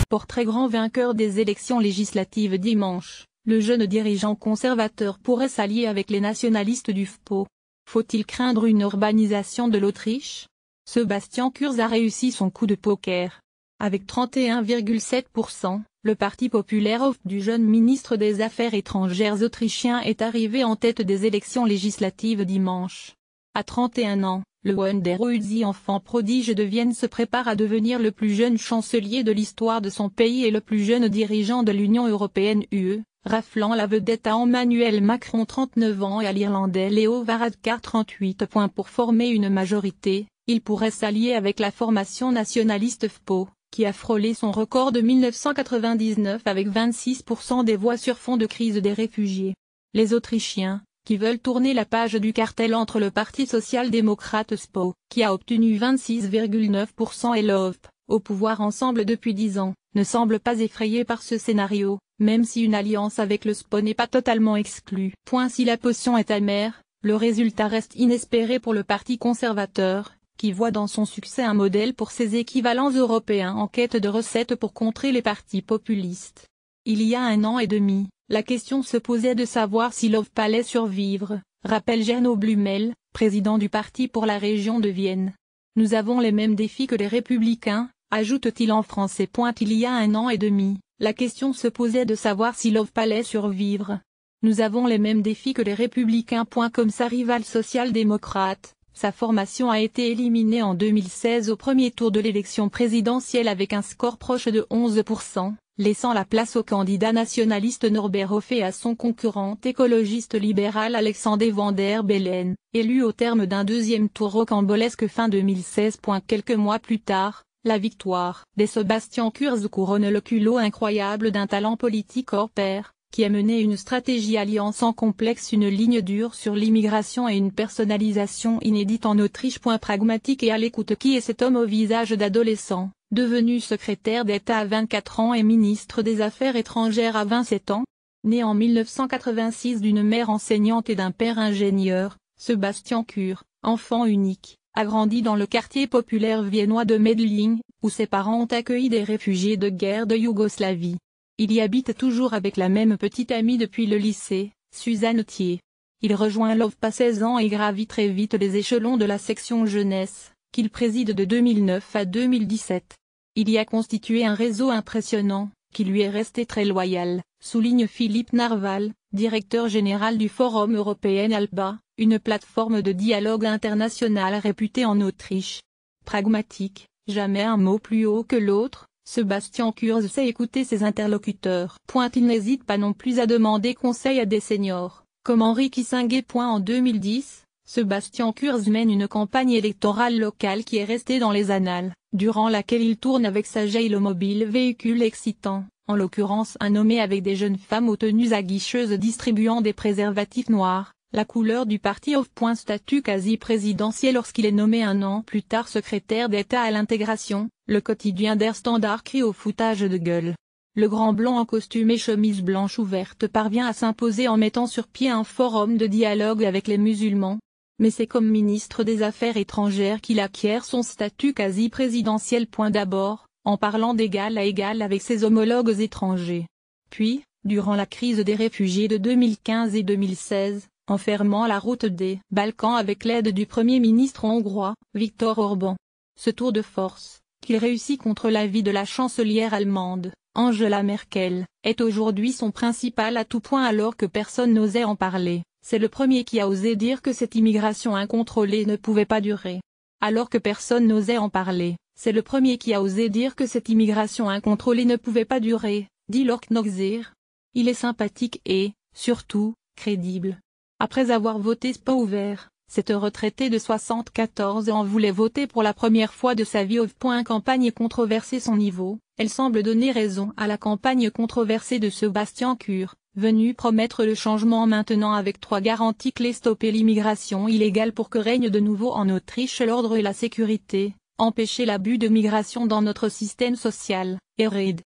portrait grand vainqueur des élections législatives dimanche, le jeune dirigeant conservateur pourrait s'allier avec les nationalistes du FPÖ. Faut-il craindre une urbanisation de l'Autriche? Sebastian Kurz a réussi son coup de poker. Avec 31,7%, le Parti populaire du jeune ministre des Affaires étrangères autrichien est arrivé en tête des élections législatives dimanche. À 31 ans, le Wunderhüzi enfant prodige de Vienne se prépare à devenir le plus jeune chancelier de l'histoire de son pays et le plus jeune dirigeant de l'Union européenne UE, raflant la vedette à Emmanuel Macron 39 ans et à l'Irlandais Leo Varadkar 38 points pour former une majorité. Il pourrait s'allier avec la formation nationaliste FPÖ, qui a frôlé son record de 1999 avec 26% des voix sur fond de crise des réfugiés. Les Autrichiens, qui veulent tourner la page du cartel entre le Parti social-démocrate SPÖ, qui a obtenu 26,9% et l'OVP, au pouvoir ensemble depuis 10 ans, ne semblent pas effrayés par ce scénario, même si une alliance avec le SPÖ n'est pas totalement exclue. Si la potion est amère, le résultat reste inespéré pour le Parti conservateur, qui voit dans son succès un modèle pour ses équivalents européens en quête de recettes pour contrer les partis populistes. Il y a 1 an et demi, la question se posait de savoir si l'OVP allait survivre, rappelle Gernot Blumel, président du parti pour la région de Vienne. Nous avons les mêmes défis que les républicains, ajoute-t-il en français. Il y a 1 an et demi, la question se posait de savoir si l'OVP allait survivre. Nous avons les mêmes défis que les républicains. Comme sa rivale social-démocrate. Sa formation a été éliminée en 2016 au premier tour de l'élection présidentielle avec un score proche de 11%, laissant la place au candidat nationaliste Norbert Hofer et à son concurrent écologiste libéral Alexander Van der Bellen, élu au terme d'un deuxième tour rocambolesque fin 2016. Quelques mois plus tard, la victoire de Sebastian Kurz couronne le culot incroyable d'un talent politique hors pair, qui a mené une stratégie alliant sans complexe une ligne dure sur l'immigration et une personnalisation inédite en Autriche. Pragmatique et à l'écoute. Qui est cet homme au visage d'adolescent, devenu secrétaire d'État à 24 ans et ministre des Affaires étrangères à 27 ans? Né en 1986 d'une mère enseignante et d'un père ingénieur, Sebastian Kurz, enfant unique, a grandi dans le quartier populaire viennois de Medellín, où ses parents ont accueilli des réfugiés de guerre de Yougoslavie. Il y habite toujours avec la même petite amie depuis le lycée, Suzanne Thier. Il rejoint l'OVP à 16 ans et gravit très vite les échelons de la section jeunesse, qu'il préside de 2009 à 2017. Il y a constitué un réseau impressionnant, qui lui est resté très loyal, souligne Philippe Narval, directeur général du Forum européen ALBA, une plateforme de dialogue international réputée en Autriche. Pragmatique, jamais un mot plus haut que l'autre. Sebastian Kurz sait écouter ses interlocuteurs. Il n'hésite pas non plus à demander conseil à des seniors, comme Henri Kissinger. En 2010, Sebastian Kurz mène une campagne électorale locale qui est restée dans les annales, durant laquelle il tourne avec sa Jailomobile véhicule excitant, en l'occurrence un nommé avec des jeunes femmes aux tenues aguicheuses distribuant des préservatifs noirs, la couleur du parti OVP. Statut quasi présidentiel lorsqu'il est nommé 1 an plus tard secrétaire d'État à l'intégration. Le quotidien Der Standard crie au foutage de gueule. Le grand blond en costume et chemise blanche ouverte parvient à s'imposer en mettant sur pied un forum de dialogue avec les musulmans. Mais c'est comme ministre des Affaires étrangères qu'il acquiert son statut quasi présidentiel. D'abord, en parlant d'égal à égal avec ses homologues étrangers. Puis, durant la crise des réfugiés de 2015 et 2016, en fermant la route des Balkans avec l'aide du Premier ministre hongrois, Viktor Orban. Ce tour de force, qu'il réussit contre l'avis de la chancelière allemande, Angela Merkel, est aujourd'hui son principal atout. Alors que personne n'osait en parler, c'est le premier qui a osé dire que cette immigration incontrôlée ne pouvait pas durer. Alors que personne n'osait en parler, c'est le premier qui a osé dire que cette immigration incontrôlée ne pouvait pas durer, dit Lork Noxir. Il est sympathique et, surtout, crédible. Après avoir voté SPÖ ouvert, cette retraitée de 74 ans voulait voter pour la première fois de sa vie. Campagne controversée. Son niveau, elle semble donner raison à la campagne controversée de Sebastian Kurz, venu promettre le changement maintenant avec 3 garanties clés: stopper l'immigration illégale pour que règne de nouveau en Autriche l'ordre et la sécurité, empêcher l'abus de migration dans notre système social, et RAID.